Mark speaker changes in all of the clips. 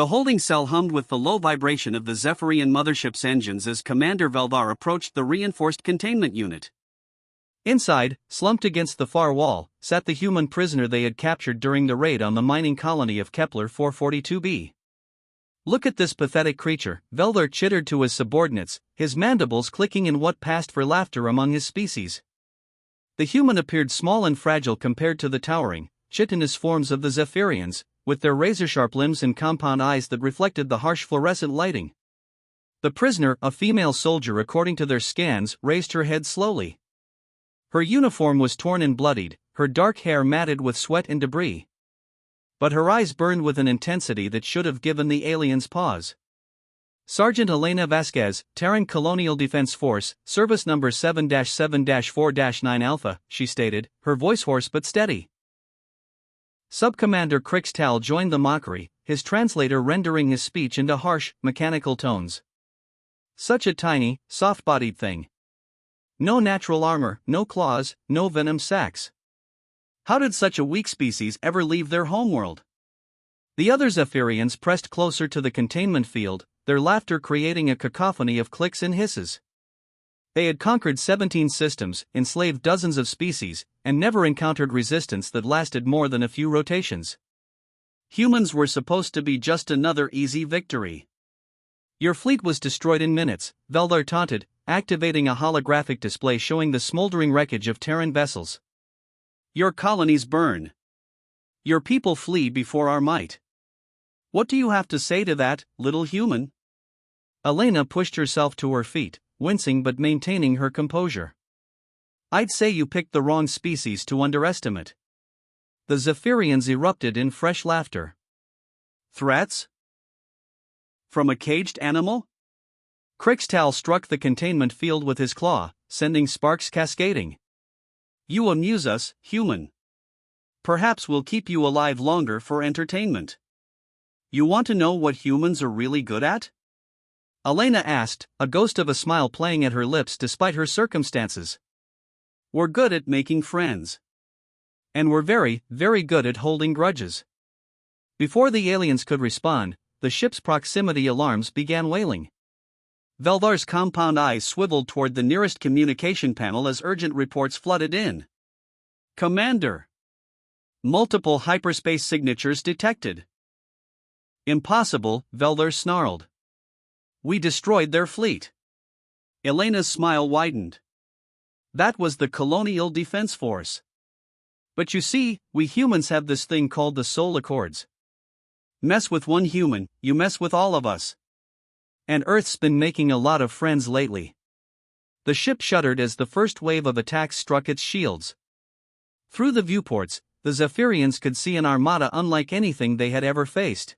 Speaker 1: The holding cell hummed with the low vibration of the Zephyrian mothership's engines as Commander Veldar approached the reinforced containment unit.
Speaker 2: Inside, slumped against the far wall, sat the human prisoner they had captured during the raid on the mining colony of Kepler 442b. "Look at this pathetic creature," Veldar chittered to his subordinates, his mandibles clicking in what passed for laughter among his species. The human appeared small and fragile compared to the towering, chitinous forms of the Zephyrians, with their razor-sharp limbs and compound eyes that reflected the harsh fluorescent lighting. The prisoner, a female soldier according to their scans, raised her head slowly. Her uniform was torn and bloodied, her dark hair matted with sweat and debris. But her eyes burned with an intensity that should have given the aliens pause. "Sergeant Elena Vasquez, Terran Colonial Defense Force, Service Number 7-7-4-9 Alpha," she stated, her voice hoarse but steady. Subcommander Crixtal joined the mockery, his translator rendering his speech into harsh, mechanical tones. "Such a tiny, soft-bodied thing. No natural armor, no claws, no venom sacs. How did such a weak species ever leave their homeworld?" The other Zephyrians pressed closer to the containment field, their laughter creating a cacophony of clicks and hisses. They had conquered 17 systems, enslaved dozens of species, and never encountered resistance that lasted more than a few rotations.
Speaker 1: Humans were supposed to be just another easy victory.
Speaker 2: "Your fleet was destroyed in minutes," Veldar taunted, activating a holographic display showing the smoldering wreckage of Terran vessels.
Speaker 1: "Your colonies burn. Your people flee before our might. What do you have to say to that, little human?"
Speaker 2: Elena pushed herself to her feet, wincing but maintaining her composure. "I'd say you picked the wrong species to underestimate." The Zephyrians erupted in fresh laughter.
Speaker 1: "Threats? From a caged animal?"
Speaker 2: Crixtal struck the containment field with his claw, sending sparks cascading.
Speaker 1: "You amuse us, human. Perhaps we'll keep you alive longer for entertainment. You want to know what humans are really good at?"
Speaker 2: Elena asked, a ghost of a smile playing at her lips despite her circumstances.
Speaker 1: "We're good at making friends.
Speaker 2: And we're very, very good at holding grudges." Before the aliens could respond, the ship's proximity alarms began wailing.
Speaker 1: Veldar's compound eyes swiveled toward the nearest communication panel as urgent reports flooded in. "Commander! Multiple hyperspace signatures detected." "Impossible," Veldar snarled. "We destroyed their fleet." Elena's smile widened. "That was the Colonial Defense Force. But you see, we humans have this thing called the Soul Accords. Mess with one human, you mess with all of us. And Earth's been making a lot of friends lately." The ship shuddered as the first wave of attacks struck its shields. Through the viewports, the Zephyrians could see an armada unlike anything they had ever faced.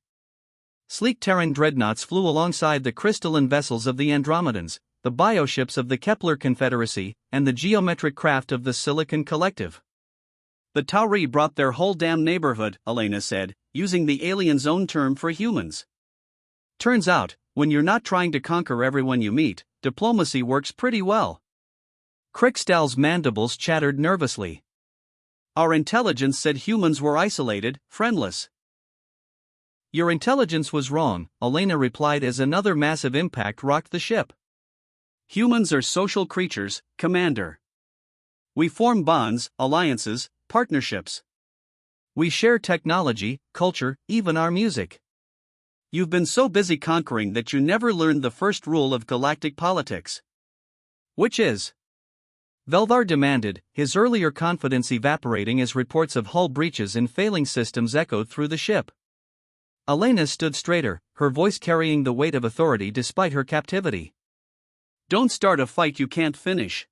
Speaker 1: Sleek Terran dreadnoughts flew alongside the crystalline vessels of the Andromedans, the bioships of the Kepler Confederacy, and the geometric craft of the Silicon Collective. "The Tauri brought their whole damn neighborhood," Elena said, using the alien's own term for humans. "Turns out, when you're not trying to conquer everyone you meet, diplomacy works pretty well." Crixtal's mandibles chattered nervously. "Our intelligence said humans were isolated, friendless." "Your intelligence was wrong," Elena replied as another massive impact rocked the ship. "Humans are social creatures, Commander. We form bonds, alliances, partnerships. We share technology, culture, even our music. You've been so busy conquering that you never learned the first rule of galactic politics." "Which is?" Veldar demanded, his earlier confidence evaporating as reports of hull breaches and failing systems echoed through the ship. Elena stood straighter, her voice carrying the weight of authority despite her captivity. "Don't start a fight you can't finish.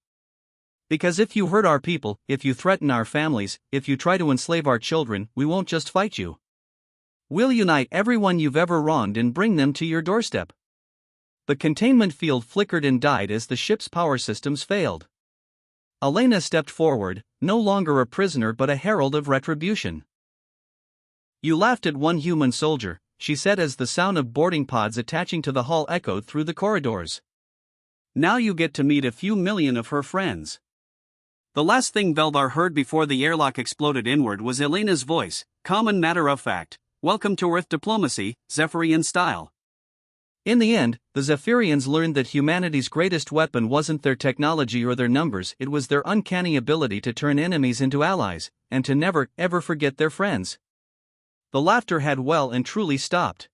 Speaker 1: Because if you hurt our people, if you threaten our families, if you try to enslave our children, we won't just fight you. We'll unite everyone you've ever wronged and bring them to your doorstep." The containment field flickered and died as the ship's power systems failed. Elena stepped forward, no longer a prisoner but a herald of retribution. "You laughed at one human soldier," she said as the sound of boarding pods attaching to the hull echoed through the corridors. "Now you get to meet a few million of her friends." The last thing Veldar heard before the airlock exploded inward was Elena's voice, calm and matter-of-fact. Welcome to Earth diplomacy, Zephyrian style.
Speaker 2: In the end, the Zephyrians learned that humanity's greatest weapon wasn't their technology or their numbers, it was their uncanny ability to turn enemies into allies, and to never, ever forget their friends. The laughter had well and truly stopped.